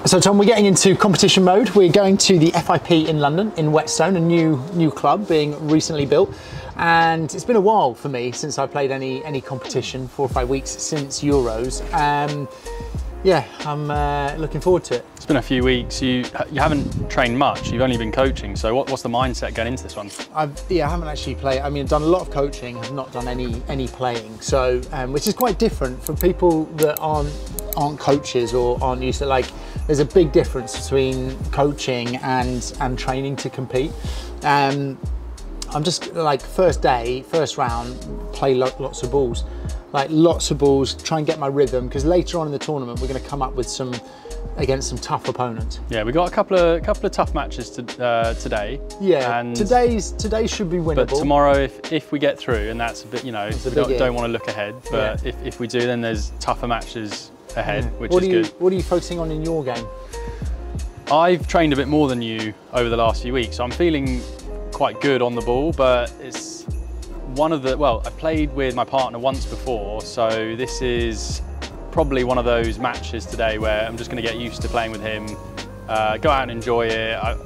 So Tom, we're getting into competition mode. We're going to the FIP in London, in Whetstone, a new club being recently built. And it's been a while for me since I played any competition, 4 or 5 weeks since Euros. Yeah, I'm looking forward to it. It's been a few weeks. You haven't trained much. You've only been coaching. So what's the mindset going into this one? I haven't actually played. I mean, I've done a lot of coaching. I've not done any playing. So which is quite different for people that aren't coaches or aren't used to, like, there's a big difference between coaching and training to compete. I'm just like first day, first round, play lots of balls. Like lots of balls, try and get my rhythm, because later on in the tournament we're going to come up with against some tough opponents. Yeah, we got a couple of tough matches today. Yeah, and today should be winnable. But tomorrow, if we get through, and that's a bit, you know, we don't want to look ahead, but yeah, if we do, then there's tougher matches ahead, which is good. What are you focusing on in your game? I've trained a bit more than you over the last few weeks, so I'm feeling quite good on the ball, but it's one of the, well, I played with my partner once before, so this is probably one of those matches today where I'm just going to get used to playing with him, go out and enjoy it. I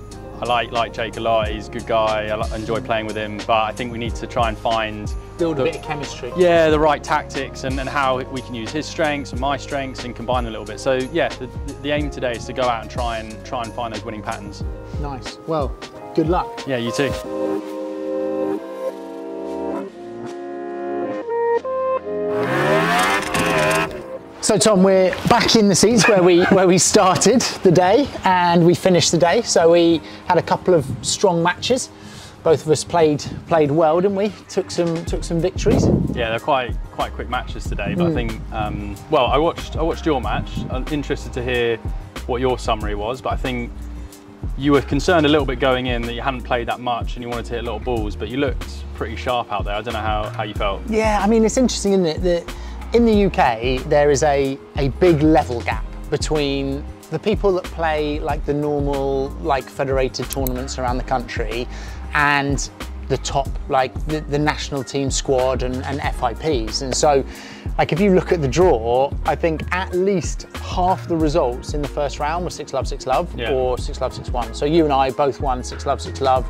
like Jake a lot, he's a good guy, I enjoy playing with him, but I think we need to try and build a bit of chemistry. Yeah, the right tactics and how we can use his strengths and my strengths and combine them a little bit. So yeah, the aim today is to go out and try and find those winning patterns. Nice. Well, good luck. Yeah, you too. So Tom, we're back in the seats where we started the day and we finished the day. So we had a couple of strong matches. Both of us played well, didn't we? Took some victories. Yeah, they're quite quick matches today. But I think, well, I watched your match. I'm interested to hear what your summary was. But I think you were concerned a little bit going in that you hadn't played that much and you wanted to hit a lot of balls, but you looked pretty sharp out there. I don't know how you felt. Yeah, I mean, it's interesting, isn't it, that in the UK, there is a big level gap between the people that play like the normal, like federated tournaments around the country and the top, like the national team squad and FIPs. And so, like, if you look at the draw, I think at least half the results in the first round were 6-love, 6-love, yeah, or 6-love, 6-1. So you and I both won 6-love, 6-love,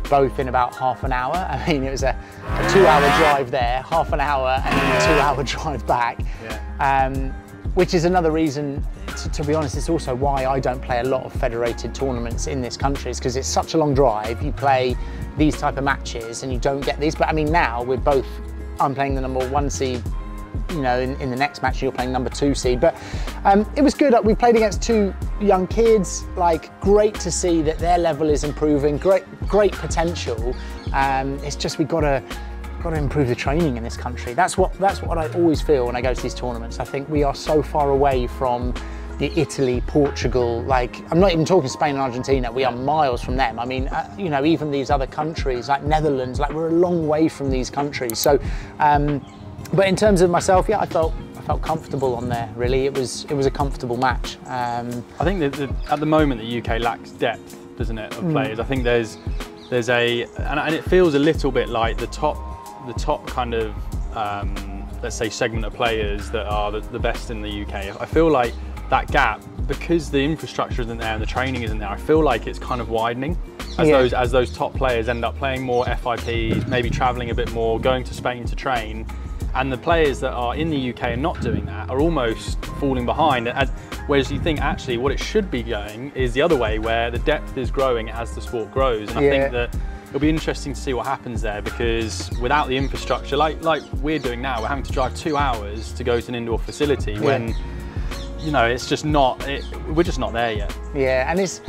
both in about half an hour. I mean, it was a 2-hour drive there, half an hour, and then a 2-hour drive back. Yeah. Which is another reason, to be honest, it's also why I don't play a lot of federated tournaments in this country, is because it's such a long drive. You play these type of matches and you don't get these. But I mean, now I'm playing the number 1 seed, you know, in the next match you're playing number 2 seed. But it was good. We played against 2 young kids, like, great to see that their level is improving, great potential. It's just we've got to improve the training in this country. That's what I always feel when I go to these tournaments. I think we are so far away from the Italy, Portugal, like, I'm not even talking Spain and Argentina, we are miles from them. I mean, you know, even these other countries like Netherlands, like, we're a long way from these countries. So, but in terms of myself, yeah, I felt comfortable on there, really. It was a comfortable match. I think that at the moment the UK lacks depth, doesn't it, of players. I think there's and it feels a little bit like the top kind of, let's say, segment of players that are the best in the UK. I feel like that gap, because the infrastructure isn't there and the training isn't there, I feel like it's kind of widening as those top players end up playing more FIPs, maybe traveling a bit more, going to Spain to train, and the players that are in the UK and not doing that are almost falling behind. Whereas you think actually what it should be going is the other way, where the depth is growing as the sport grows. And I think that it'll be interesting to see what happens there, because without the infrastructure, like we're doing now, we're having to drive 2 hours to go to an indoor facility when, you know, it's just not, we're just not there yet. Yeah, and it's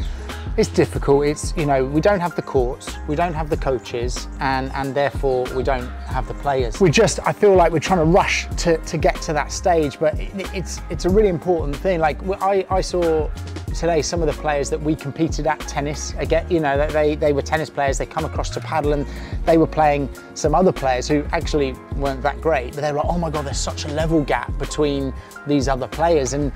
difficult. It's, you know, we don't have the courts, we don't have the coaches, and therefore we don't have the players. I feel like we're trying to rush to get to that stage, but it's a really important thing. Like, I saw today some of the players that we competed at tennis again, you know, they were tennis players, they come across to paddle and they were playing some other players who actually weren't that great, but they were like, oh my God, there's such a level gap between these other players, and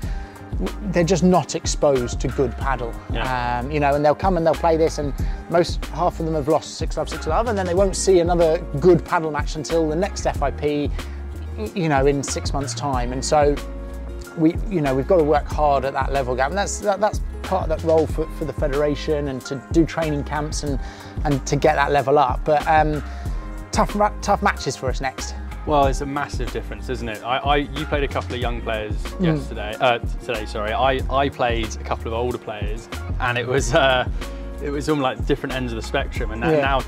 they're just not exposed to good paddle. Yeah. You know, and they'll come and they'll play this, and half of them have lost 6-love, 6-love, and then they won't see another good paddle match until the next FIP, you know, in 6 months' time. And so we've got to work hard at that level gap, and that's part of that role for the federation, and to do training camps and to get that level up. But tough matches for us next. Well, it's a massive difference, isn't it? You played a couple of young players yesterday. Today, sorry. I played a couple of older players, and it was almost like different ends of the spectrum. And now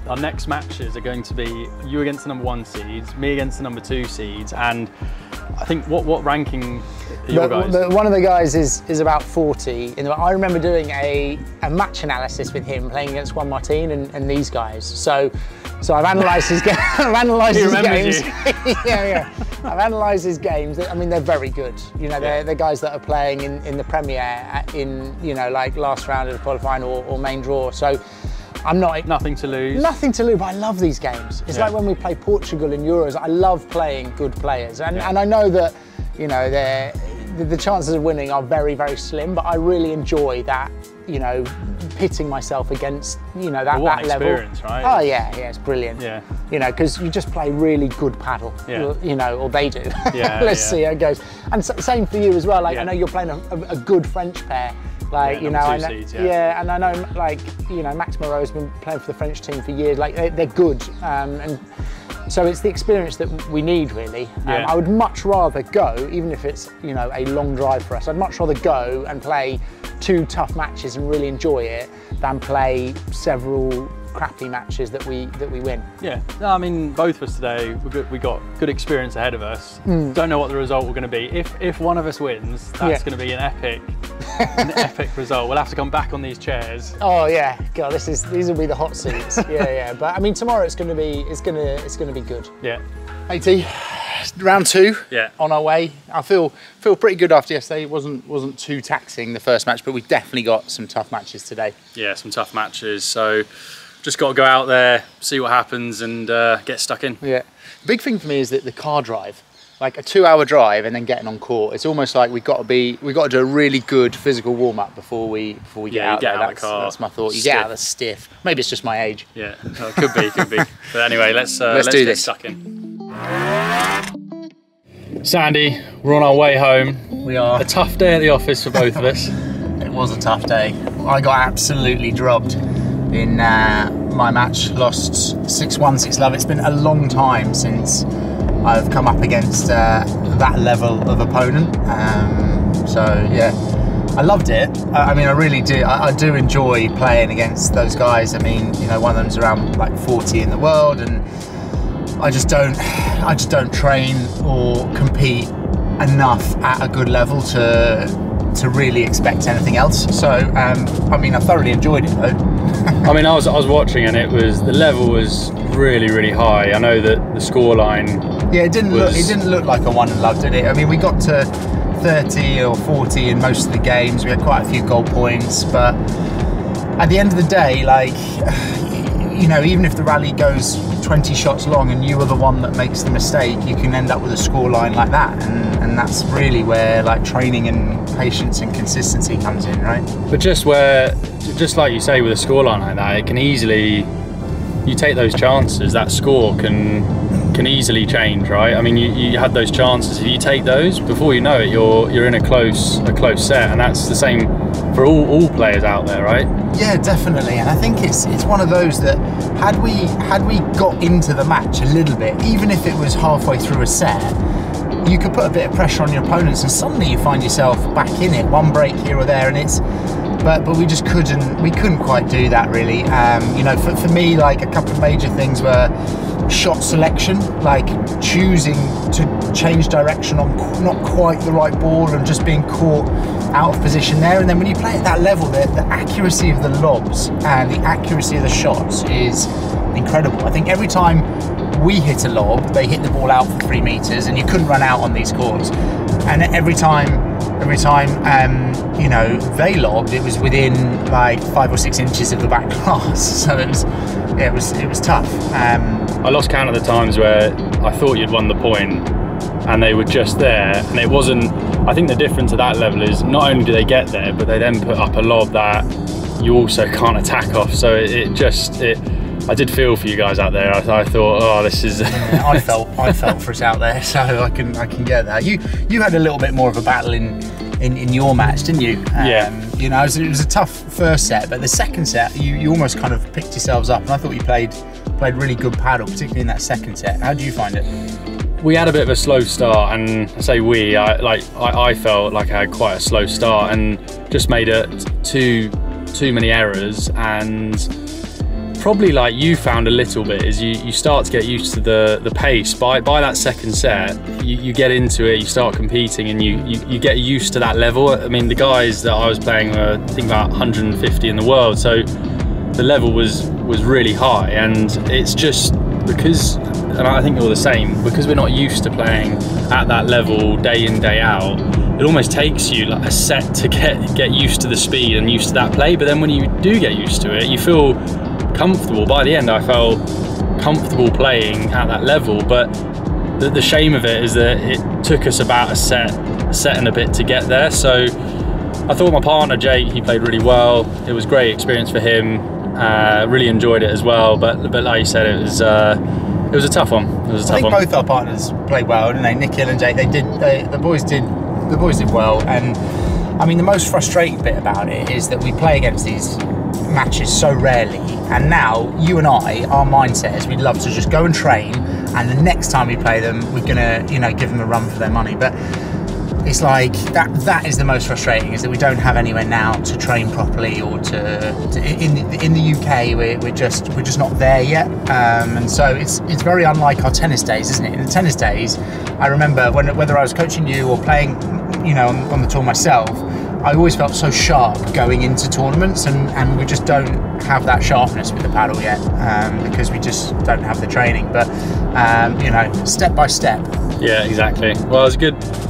our next matches are going to be you against the #1 seeds, me against the #2 seeds, and I think what ranking are your guys? One of the guys is about 40. I remember doing a match analysis with him playing against Juan Martin and these guys. So I've analysed his game. I've analysed his games. yeah. I've analysed his games. I mean, they're very good. You know, they're guys that are playing in the Premier in like last round of the qualifying or main draw. So I'm not nothing to lose. Nothing to lose, but I love these games. It's like when we play Portugal in Euros. I love playing good players, and I know that the chances of winning are very, very slim. But I really enjoy that. Pitting myself against that level. Experience, right? Oh yeah, it's brilliant. Yeah. Because you just play really good paddle. Yeah. Or they do. Yeah. Let's see how it goes. And same for you as well. Like I know you're playing a good French pair. Like I know, seeds, and I know Max Moreau's been playing for the French team for years. Like they're good, and so it's the experience that we need really. I would much rather go, even if it's a long drive for us. I'd much rather go and play 2 tough matches and really enjoy it than play several crappy matches that we win. Yeah, no, I mean both of us today we got good experience ahead of us. Don't know what the result we're going to be. If one of us wins, that's going to be an epic result. We'll have to come back on these chairs. Oh yeah, God, these will be the hot seats. yeah. But I mean tomorrow it's going to be good. Yeah. Hey T, round 2. Yeah. On our way. I feel pretty good after yesterday. It wasn't too taxing the first match, but we've definitely got some tough matches today. Yeah, some tough matches. So just got to go out there, see what happens, and get stuck in. Yeah. The big thing for me is that the car drive, like a 2-hour drive and then getting on court. It's almost like we've got to do a really good physical warm up before we get out there. Out of the car. That's my thought. You get out of the stiff. Maybe it's just my age. Yeah, no, could be. But anyway, let's do get this. Stuck in. Sandy, we're on our way home. We are. A tough day at the office for both of us. It was a tough day. I got absolutely drubbed in my match, lost 6-1, 6-love. It's been a long time since I've come up against that level of opponent. So yeah, I loved it. I mean, I really do. I do enjoy playing against those guys. I mean, one of them's around like 40 in the world, and I just don't train or compete enough at a good level to really expect anything else. So I mean, I thoroughly enjoyed it though. I mean, I was watching, and the level was really, really high. I know that the scoreline. Yeah, it didn't look like a one and love, did it? I mean, we got to 30 or 40 in most of the games. We had quite a few goal points, but at the end of the day, like, even if the rally goes 20 shots long and you are the one that makes the mistake, you can end up with a scoreline like that, and that's really where like training and patience and consistency comes in, right? But just like you say, with a scoreline like that, it can easily, you take those chances, that score can easily change, right? I mean, you had those chances. If you take those, before you know it, you're in a close set, and that's the same for all players out there, right? Yeah, definitely. And I think it's one of those that had we got into the match a little bit, even if it was halfway through a set, you could put a bit of pressure on your opponents, and suddenly you find yourself back in it, one break here or there, and but we just couldn't quite do that really. For me, like a couple of major things were shot selection, like choosing to change direction on not quite the right ball and just being caught out of position there. And then when you play at that level, the accuracy of the lobs and the accuracy of the shots is incredible. I think every time we hit a lob, they hit the ball out for 3 meters, and you couldn't run out on these courts. And every time they lobbed, it was within like 5 or 6 inches of the back glass. So it was tough. I lost count of the times where I thought you'd won the point and they were just there, and it wasn't. I think the difference at that level is not only do they get there, but they then put up a lob that you also can't attack off. So it I did feel for you guys out there. I thought, oh, this is. I felt for us out there, so I can get that. You had a little bit more of a battle in your match, didn't you? Yeah. You know, it was a tough first set, but the second set, you almost kind of picked yourselves up, and I thought you played really good paddle, particularly in that second set. How did you find it? We had a bit of a slow start, and I say I felt like I had quite a slow start and just made it too many errors, and probably like you found a little bit is you start to get used to the pace. By that second set, you get into it, you start competing, and you get used to that level. I mean, the guys that I was playing were, I think, about 150 in the world, so the level was really high, and it's just because, and I think you're the same, because we're not used to playing at that level day in, day out. It almost takes you like a set to get used to the speed and used to that play, but then when you do get used to it, you feel comfortable. By the end, I felt comfortable playing at that level, but the shame of it is that it took us about a set and a bit to get there. So I thought my partner Jake, he played really well. It was a great experience for him. Really enjoyed it as well, but like you said, it was a tough one. I think both our partners played well, didn't they? Nikhil and Jake, the boys did well. And I mean, the most frustrating bit about it is that we play against these matches so rarely, and now you and I, our mindset is we'd love to just go and train, and the next time we play them, we're gonna, you know, give them a run for their money. But it's like that is the most frustrating, is that we don't have anywhere now to train properly, or in the UK we're just not there yet, and so it's very unlike our tennis days, isn't it? In the tennis days, I remember whether I was coaching you or playing, you know, on the tour myself, I always felt so sharp going into tournaments, and we just don't have that sharpness with the paddle yet, because we just don't have the training. But you know, step by step. Yeah, exactly. Well, it was a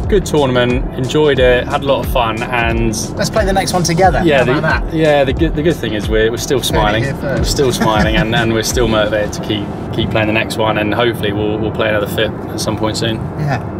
good tournament. Enjoyed it. Had a lot of fun, and let's play the next one together. Yeah, the good thing is we're still smiling. We're still smiling, and we're still motivated to keep playing the next one, and hopefully we'll play another FIP at some point soon. Yeah.